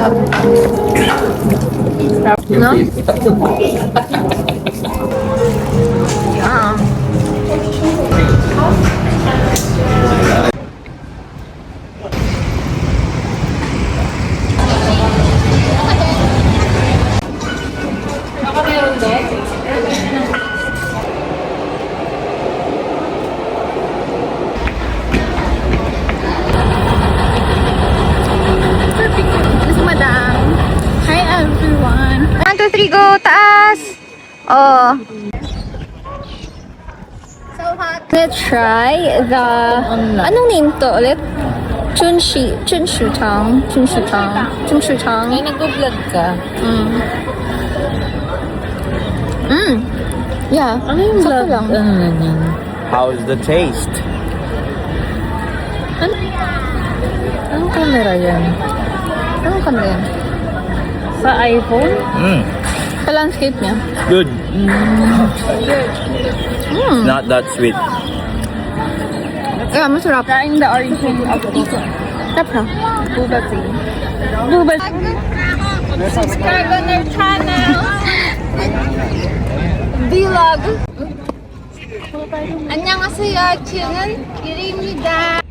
No? Yeah. Miss Madam. Hi everyone. 1, 2, 3, go! Taas! Oh. So hot. Let's try the... Anong name to ulit? Chunshutang. May nag-vlog ka. Yeah. Ano yung sakto vlog? lang. Ano na yun? How's the taste? Anong camera yan? Anong kamera yan? Sa iPhone? Sa landscape niya. Good. Not that sweet. Yeah, masarap. Trying the origin of this. Sarap na. Bubal tea. Subscribe on their channel. Vlog. 안녕하세요. 저는 유리입니다.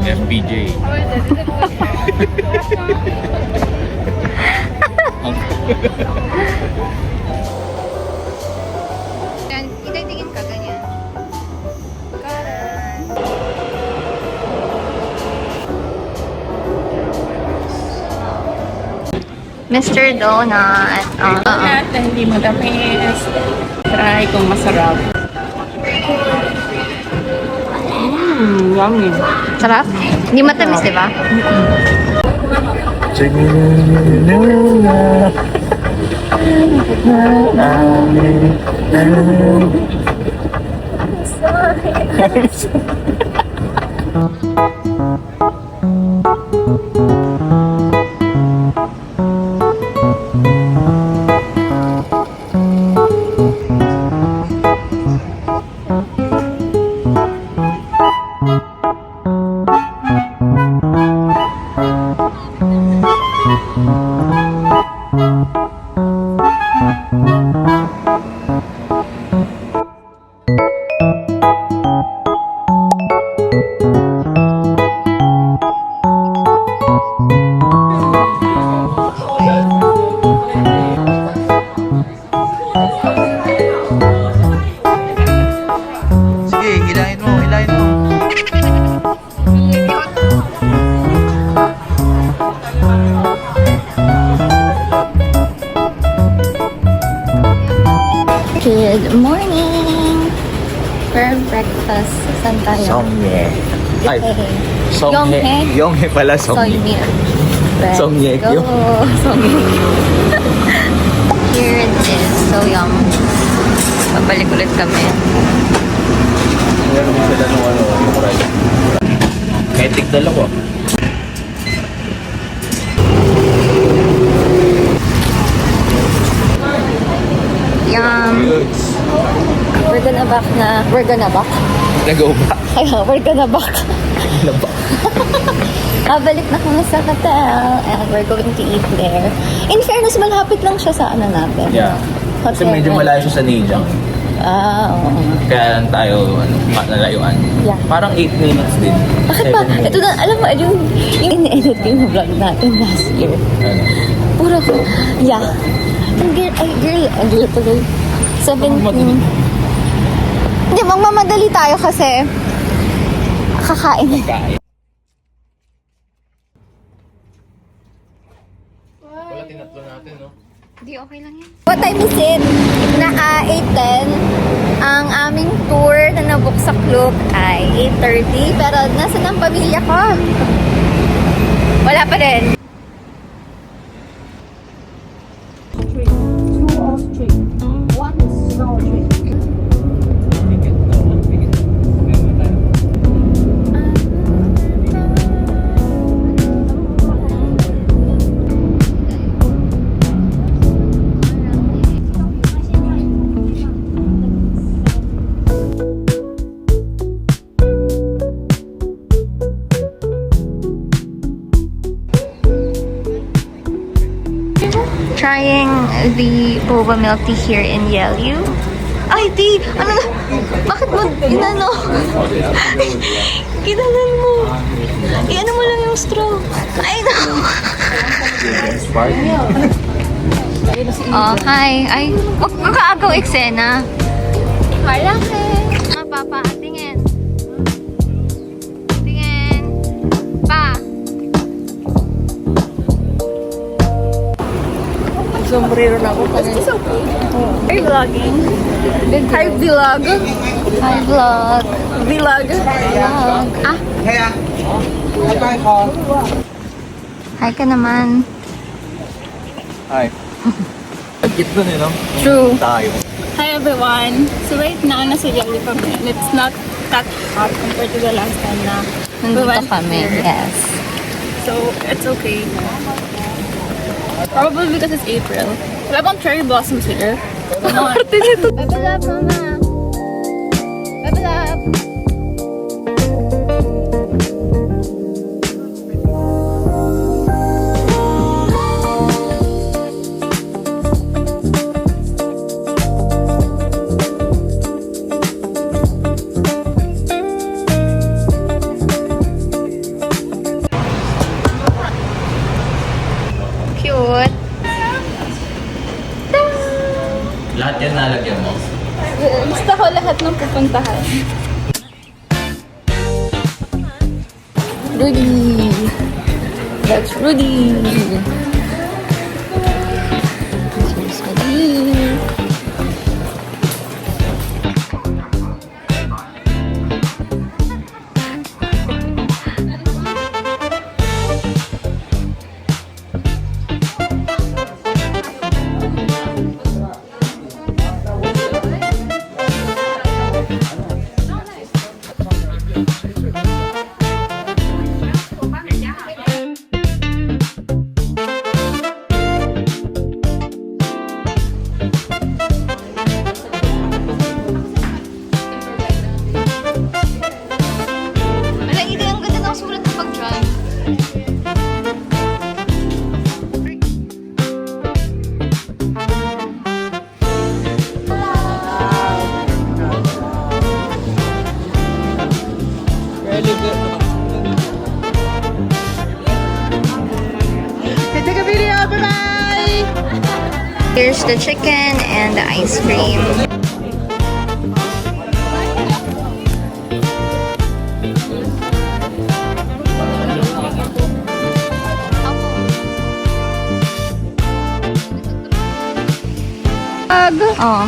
FPJ. Yan, ititingin ka ganyan. Mr. Donut. Lahat na hindi matamis. Try kung masarap. Yummy. Sarap? Hindi matamis, di ba? Sige, hilahin mo. Good morning! For breakfast, saan tayo? Somye. Ay, Yonghe. Yonghe pala, somye. Soyme. Somye. Go! Somye. Here it is. So yum. Babalik ulit kami. Meron mo sila nung yung rice. Etik dalawa. Yum. We're gonna back na. We're gonna back? Nag-go back. Ay, we're gonna back. Balik na kami sa hotel and we're going to eat there. In fairness, malapit lang siya sa ano natin. Yeah. Kasi medyo malayo siya sa Nijang. Oo. Kaya lang tayo, nalayuan. Yeah. Parang 8 minutes din. Bakit ba? 7 minutes. Ito na, alam mo, yung in-edit ko yung vlog natin last year. Ano? Puro ko, yeah. Ang girl pa girl. 17. Hindi, magmamadali tayo kasi kakain. Kain. Wala tinatlo natin, no? Hindi, okay lang yan. What time is it? Na 8:10. Ang aming tour na nabook sa club ay 8:30. Pero nasa ng pamilya ko? Wala pa rin. the boba milk tea here in Yelyu. Ay, di! Ano na? Bakit mo ginano? Ginanon mo. Iano mo lang yung straw. Ay, no! Oh, hi. Ay, huwag kaagaw eksena. Malaki. Papa, tingin. Tingin. Pa. Sombrero na ako. Is okay? Are you vlogging? Hi, vlog. Hi, vlog. Vlog. Vlog. Ah, hi ka naman. Hi. Pagkit dun no? True. Tayo. Hi everyone. So right now, nasa Yelyu kami. And it's not that hot compared to the last time na we Nandito went kami, here. yes. So it's okay. Probably because it's April. Wala bang cherry blossoms here? Arte nito. Bebe love, mama. Bebe love. Cute. Lahat yan nalagyan mo. Gusto ko lahat ng pupuntahan. Rudy. That's Rudy. Here's Rudy. Wala, hindi ang ganda ng sulat ng pag-drive. Take a video. Bye-bye. Here's the chicken and the ice cream. Oh,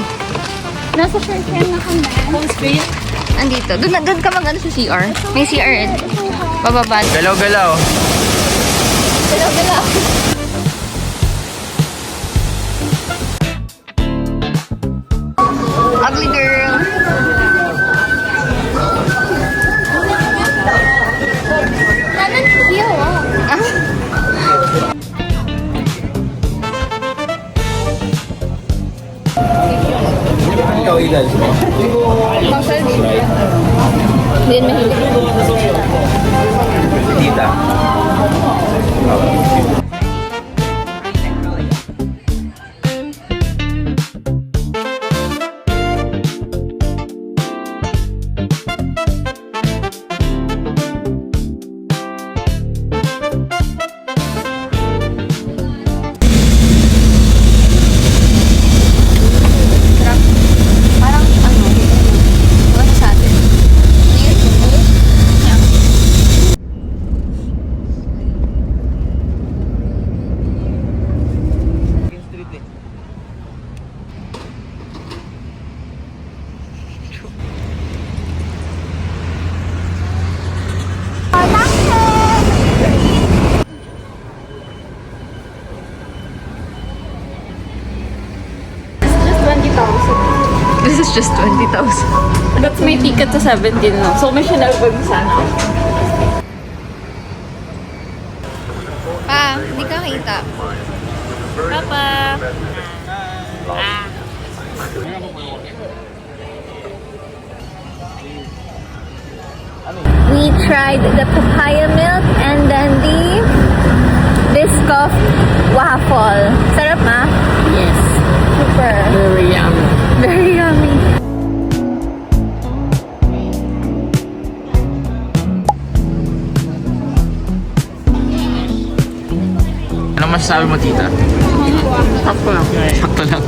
Nasa Sherkan na kami. Home street. andito. Doon ka mag-ano sa CR. May CR. Bababa. Galaw-galaw. Galaw-galaw. Ugly girl. Nanan siya, Ah, Ikaw ilan mo? Hindi yan mahilig. Tita. parang ano? Ano sa atin? This is just 20,000. That's my ticket to 17 no. So may sinalbag sana. Pa, hindi ka kita. Papa. We tried the papaya milk and then the Biscoff waffle. Sarap ma? Yes. Super. Very yummy. Very yummy. Ano masasabi mo, tita? Sakto lang. Sakto lang.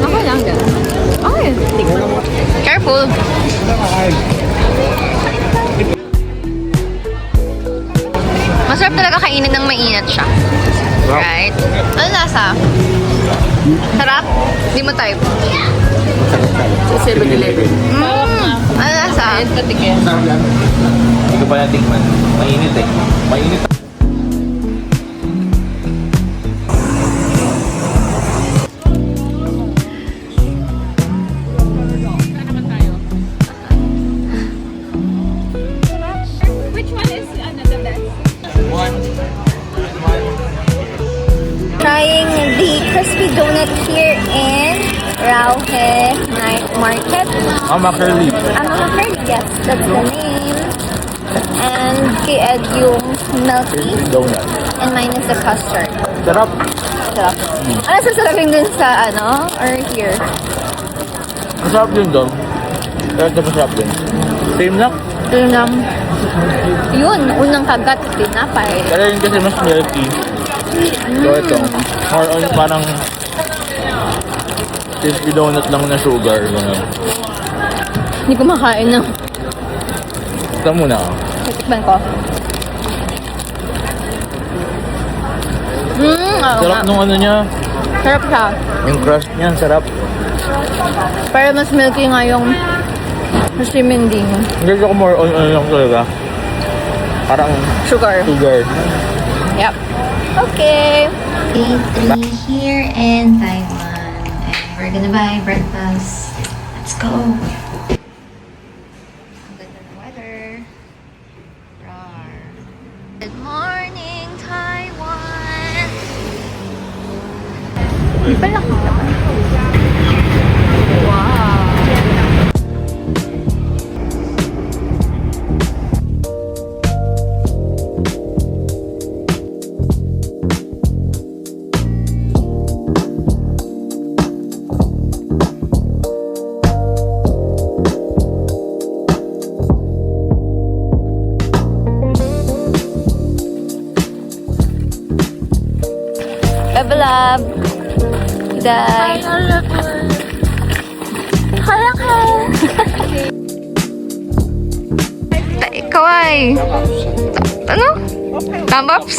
Okay lang din. Okay. Careful. Masarap talaga kainin ng mainit siya. Right? Ano lasa? Sarap? Di mo type. Sa 7-Eleven. Ano lasa? Patikin. Hindi ko pa natikman. Mainit eh. Mainit. Which one is the best? Trying the crispy donut here in Rauhe Night Market. Curly. Mama Curly, yes, that's the name. And kay Ed yung milky, Donut. and mine is the custard. Sarap. Sarap. Ano sasarapin dun sa ano? Or here? Masarap din doon. Pero ito masarap din. Same lang. Yun lang. Yun, unang kagat, tinapay. Pero yun kasi mas milky. So ito, more on parang crispy donut lang na sugar. Ganun. Hindi ko makain ng Ito muna ako. titikman ko. Oo nga. Sarap nung ano niya. Sarap siya. Yung crust niya, sarap. Pero mas milky nga yung siminding. Hindi ko more on ano lang talaga. Parang Sugar. sugar. Yep. Okay. Day 3 here in Taiwan. And we're gonna buy breakfast. Let's go. Ang ganda ng weather. Rar. Good morning, Taiwan. Di ba nakita ba? Wow. Level up. Guys. Ikaw ay... Ano? Tambops?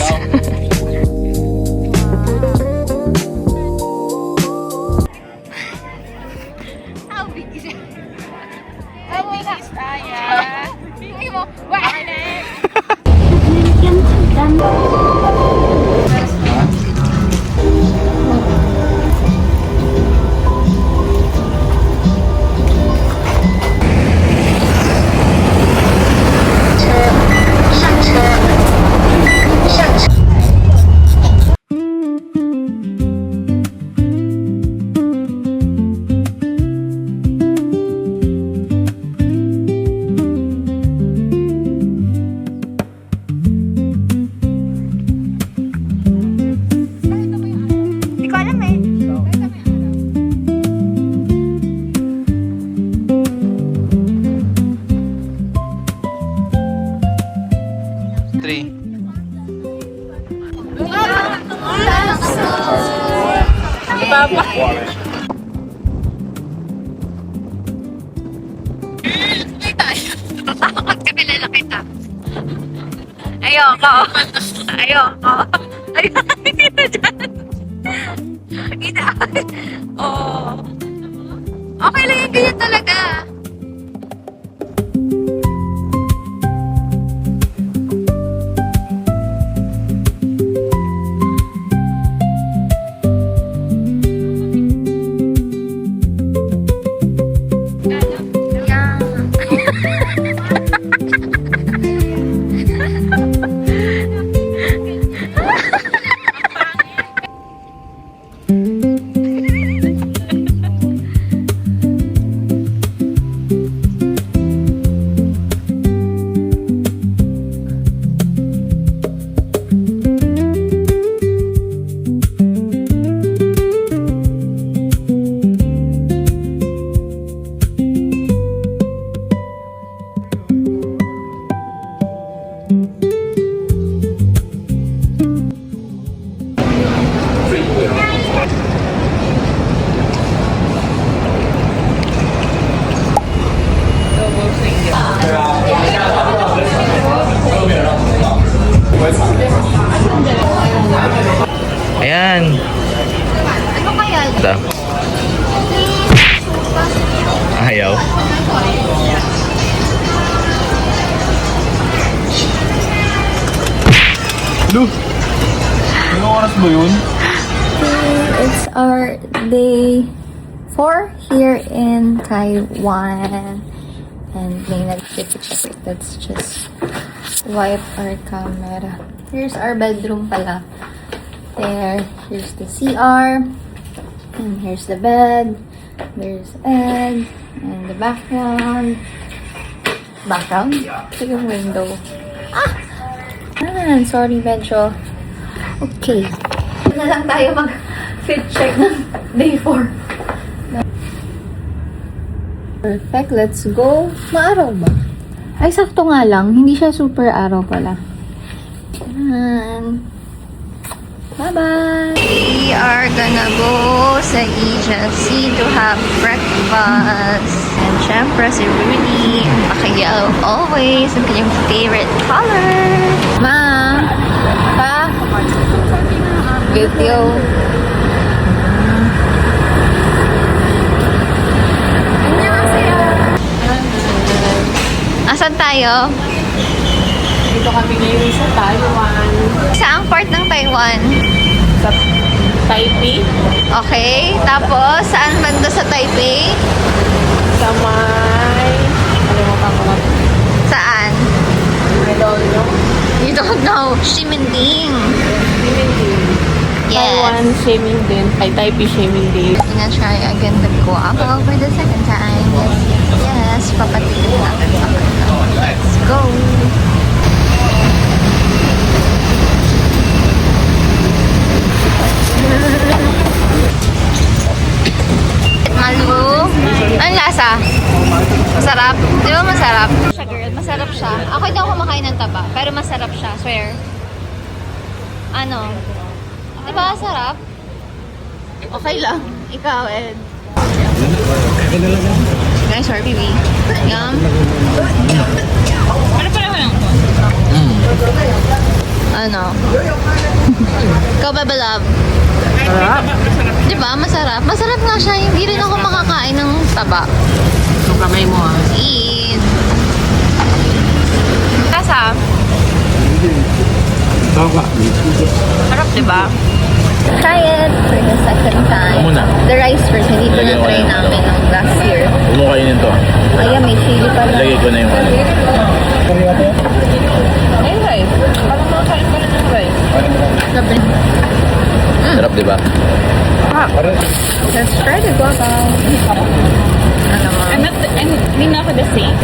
How big is it? How big is Aya? Hindi mo. Papa. Takot ka, kilala kita. Ayoko. Ayoko. Ayoko. Kita dyan. Kita. Oh. Okay lang yung ganyan talaga. Basta. Ayaw. Lu! Anong oras ba yun? It's our day 4 here in Taiwan. And may nag-check. Let's just wipe our camera. Here's our bedroom pala. There. Here's the CR. And here's the bed. There's Ed. And the background. Background? Ito yung window. Sorry, medyo. Okay. Na lang tayo mag-fit check ng day 4. Perfect. Let's go. Maaraw ba? Ay, sakto nga lang. Hindi siya super araw pala. Yan. Bye-bye! We are gonna go sa EJC to have breakfast. And syempre, si Rudy, naka-yellow always. Ang kanyang favorite color. Ma! Pa! Video. Asan tayo? Dito kami ngayon sa Taiwan. Saang part ng Taiwan? Sa Taipei. Okay. Tapos, saan banda sa Taipei? Sa may... Kalimutan ko na. Saan? I don't know. You don't know. Ximending. Ximending. Taiwan, Yes. Ximending. Ay, Taipei, Ximending. I'm gonna try again the guava for the second time. Yes. Papatigil natin sa kanila. Let's go. Malu. Ang lasa? Masarap? Di ba masarap? Siya, girl. Masarap siya. Ako hindi ako kumakain ng taba, pero masarap siya. Swear. Ano? Di ba masarap? Okay lang. Ikaw, Ed. Guys, sorry, baby. Yum. Ano pala ko lang? Ano? Ikaw ba, love? Sarap. Di ba? Masarap. Masarap nga siya. Hindi rin ako makakain ng taba. Yung kamay mo ah. Eat. Lasa? Sarap, di ba? Try it for the second time. Ano muna? The rice first. Hindi ko Lagyan ko na-try na. namin ng last year. Huwag mo kainin to. Ayan, may chili pa na. Ilagay ko na yung ano. Ay, rice. Parang makakain ko rin ng rice. Sabi. Sarap, di ba? Let's try the guava. Ano mo? Hindi na ako the same.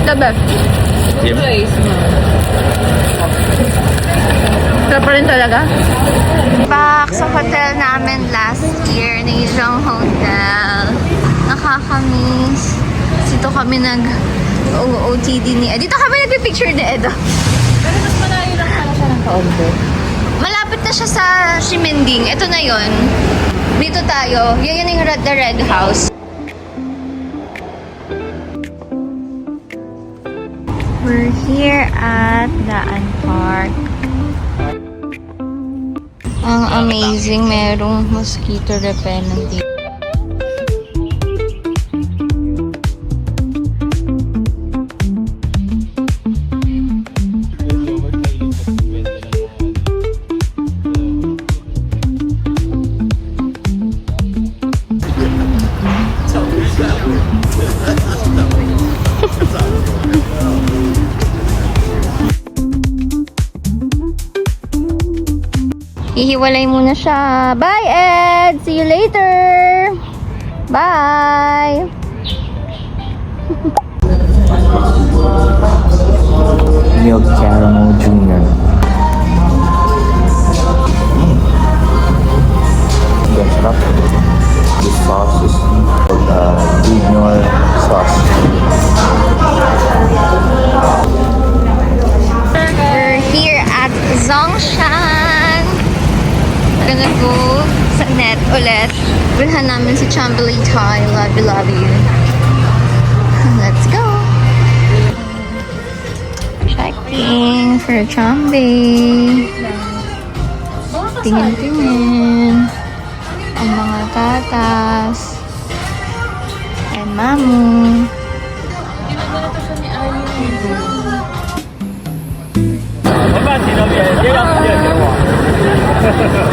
The best. Sim? Rice mo. Sarap pa rin talaga. Back sa hotel namin last year, ng isang hotel. Nakakamiss. Dito kami nag-OOTD ni Ed. Dito kami nagpipicture ni Ed. Pero mas malayo lang pala siya ng kaunti. Malapit na siya sa Ximending. Ito na yon. Dito tayo. Yan yung the Red House. We're here at Daan Park. Ang amazing, merong mosquito repellent dito. Hihiwalay muna siya. Bye, Ed! See you later! Bye! Milk Caramel Jr. Ang sarap. This sauce is Junior sauce. We're here at Zongshan. We're gonna go sa net ulit. Bilhan namin si Chambly Thai. Love you. Let's go! Checking. Waiting for Chambe. Tingin-tingin. Ang mga tatas. And mamu.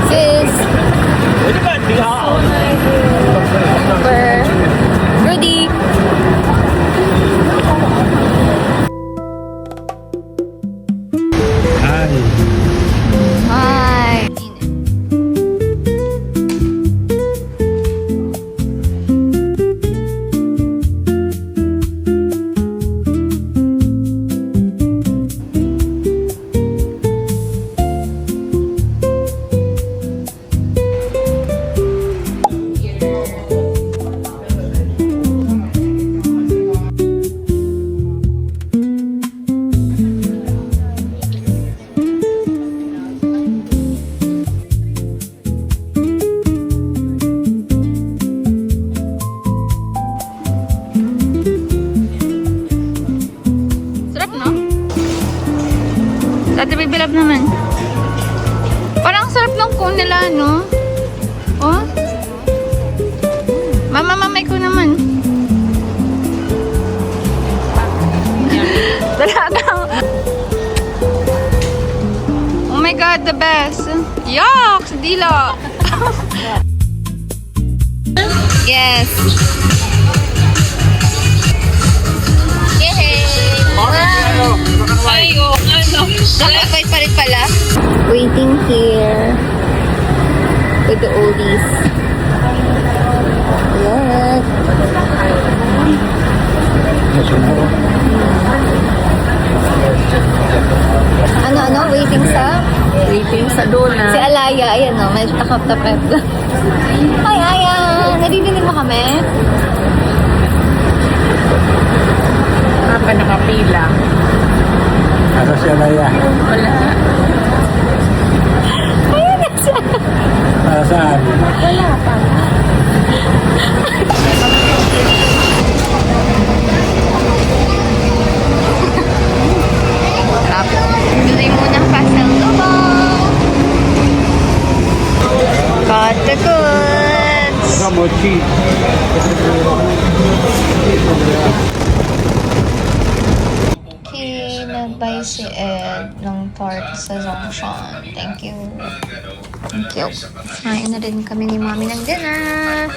Sis. Super. Rudy. Hi. Sarap, no? Dati bibilab naman. Parang sarap ng cone nila, no? Oh? Mamay ko naman. Talagang. Oh my God, the best. Yuck! Sa dila. Yes. Yay! Ay, oh, ano? Nakakapait pa rin pala. Waiting here with the oldies. Look. Ano? Waiting sa? Waiting sa dona. Si Alaya, ayan o, may takap-tapet. Hi, Aya! Nadidinig mo kami? Pa nakapila. Asa si Alaya? Wala. Ayun na siya. Para saan? Wala pa. Tuloy muna pasalubong. Got the goods. Mochi. Okay, nag-buy si Ed ng tart sa Zongshan. Thank you. Thank you. Kain na rin kami ni Mami ng dinner.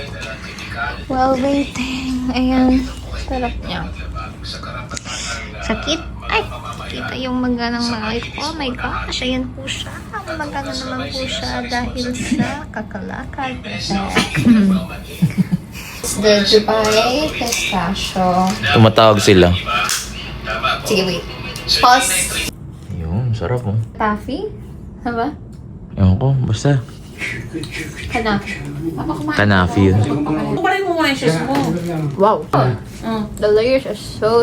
While waiting. Ayan. Sarap niya. Sakit. Ay, kita yung magganang makakit. Oh my gosh, ayan po siya. Magana naman po siya dahil sa kakalakad. It's the Dubai Pistachio. Tumatawag sila. Sige, wait. Pause. Yun, sarap oh. Taffy? Haba? Ewan ko, basta. Kanafi. Kanafi yun. Wow. The layers are so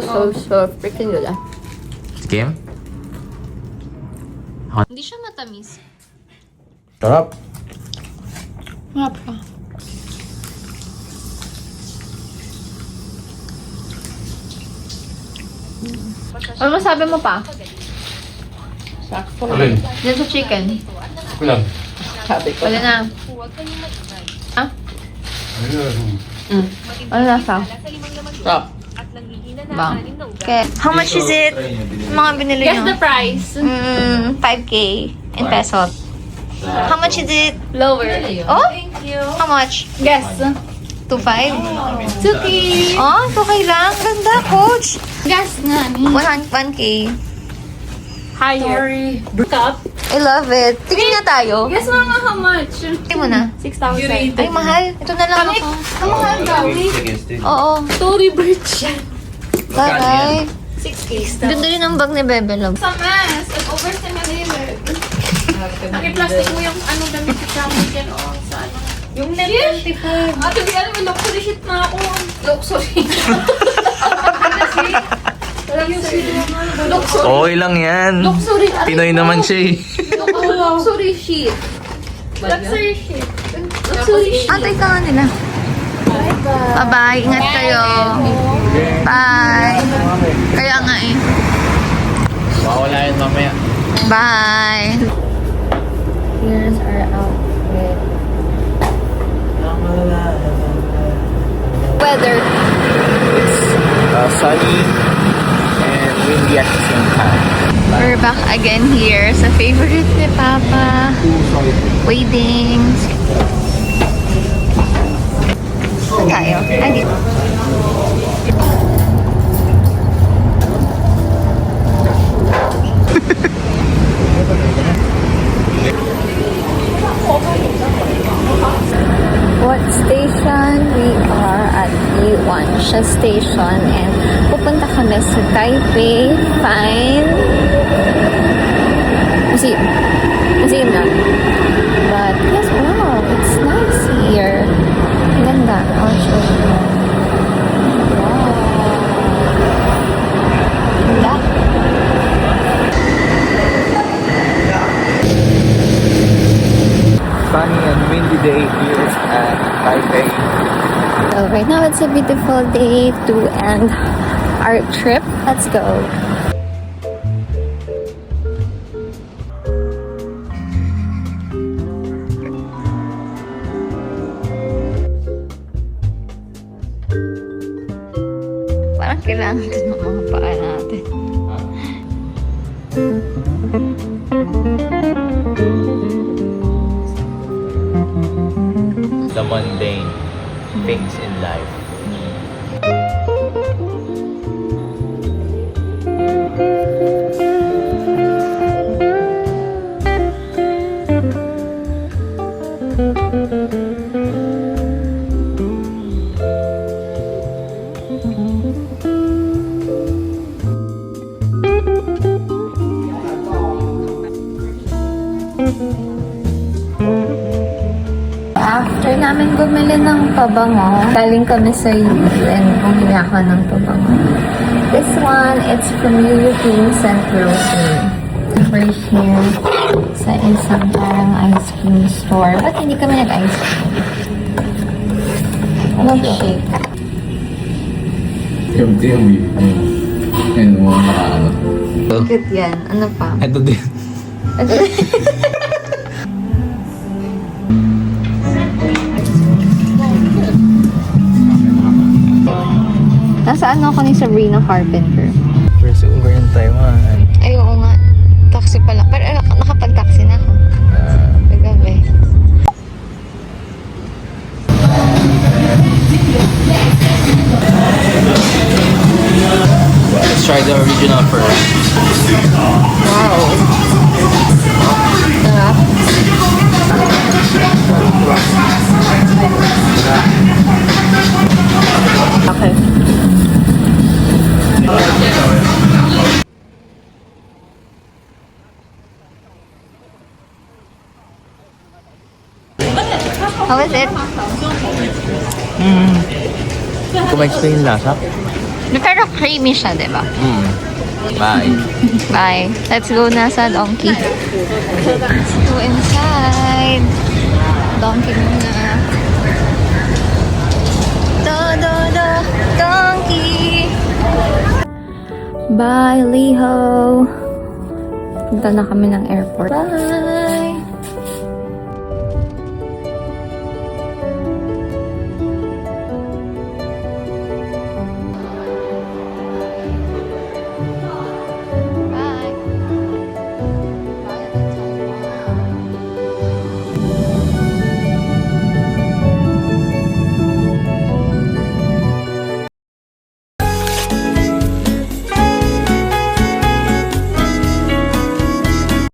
freaking good. Kim? Hindi siya matamis. Sarap. Nga pa. Ano masabi mo pa? Sakto. Alin? Yan sa chicken. Kulang. Sabi ko. Wala na. Ah? Ano lasa? Stop. Bang. Okay. How much is it? Mga binili Guess nyo? the price. 5K in pesos. How much is it? Lower. Oh? How much? Guess. 2.5? Suki. Oh, 2K lang. Ganda, coach. Guess nga ni. 1K. Higher. Cup. I love it. Tingin nga tayo. Guess mo nga how much. Tingin mo na. 6,000. Ay, mahal. Ito na lang ako. Ang mahal daw. Oo. Tory Birch yan. Taray. 6K. Ganda rin ang bag ni Bebe Love. Sa mask. At overstimulated. Naki-plastic mo yung ano damit sa champion dyan o sa ano. Yung net 25. Ate, di alam mo, luxury shit na ako. Luxury. Luxury. Okay lang yan. Luxury. Pinoy naman siya eh. Luxury shit. Luxury shit. Luxury shit. Antay ka nga nila. Bye-bye. Ingat kayo. Bye. Kaya nga eh. Mawala yun mamaya. Bye! Here's our outfit. Weather. Sunny and windy at the same time. We're back again here sa favorite ni Papa. Weddings. Saan tayo? Dito. What station? We are at Yuansha Station and pupunta kami sa Taipei Fine Museum. Museum na. But yes, wow, it's nice here. Ang ganda. I'll show you. Wow. Ganda. Sunny and windy day here at Taipei. So right now it's a beautiful day to end our trip. Let's go. Parang kailangan din ng mga paa natin. The mundane things in life. After namin bumili ng pabango, galing kami sa Yuyu and bumili ako ng pabango. This one, it's from Yuyu King St. Rosemary. We're here sa isang parang ice cream store. Ba't hindi kami nag-ice cream? Milkshake. Yung and mga ano. Bakit yan? Ano pa? Ito din. Nasa ano ako ni Sabrina Carpenter? First over in Taiwan. Ay, oo nga. Taxi pala. Pero nakapag-taxi na ako. Paggabi. Let's try the original first. Wow. Sarap. Okay. How is it? Kung ma-explain lasa? Pero creamy siya, di ba? Bye. Bye. Let's go na sa donkey. Let's go inside. Donkey muna. Donkey! Bye, Liho! Punta na kami ng airport. Bye!